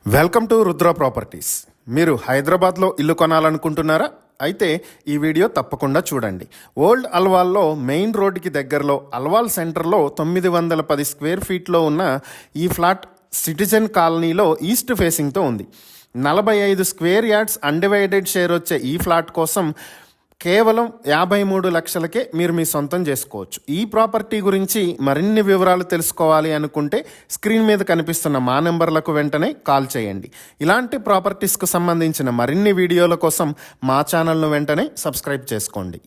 Welcome to Rudra properties. మీరు హైదరాబాద్లో ఇల్లు కొనాలనుకుంటున్నారా? అయితే ఈ వీడియో తప్పకుండా చూడండి. ఓల్డ్ అల్వాల్లో మెయిన్ రోడ్డుకి దగ్గరలో అల్వాల్ సెంటర్లో 910 స్క్వేర్ ఫీట్లో ఉన్న ఈ ఫ్లాట్ సిటిజన్ కాలనీలో ఈస్ట్ ఫేసింగ్తో ఉంది. 45 స్క్వేర్ యార్డ్స్ అన్డివైడెడ్ షేర్ వచ్చే ఈ ఫ్లాట్ కోసం కేవలం 53 లక్షలకే మీరు మీ సొంతం చేసుకోవచ్చు. ఈ ప్రాపర్టీ గురించి మరిన్ని వివరాలు తెలుసుకోవాలి అనుకుంటే స్క్రీన్ మీద కనిపిస్తున్న మా నెంబర్లకు వెంటనే కాల్ చేయండి. ఇలాంటి ప్రాపర్టీస్కు సంబంధించిన మరిన్ని వీడియోల కోసం మా ఛానల్ను వెంటనే సబ్స్క్రైబ్ చేసుకోండి.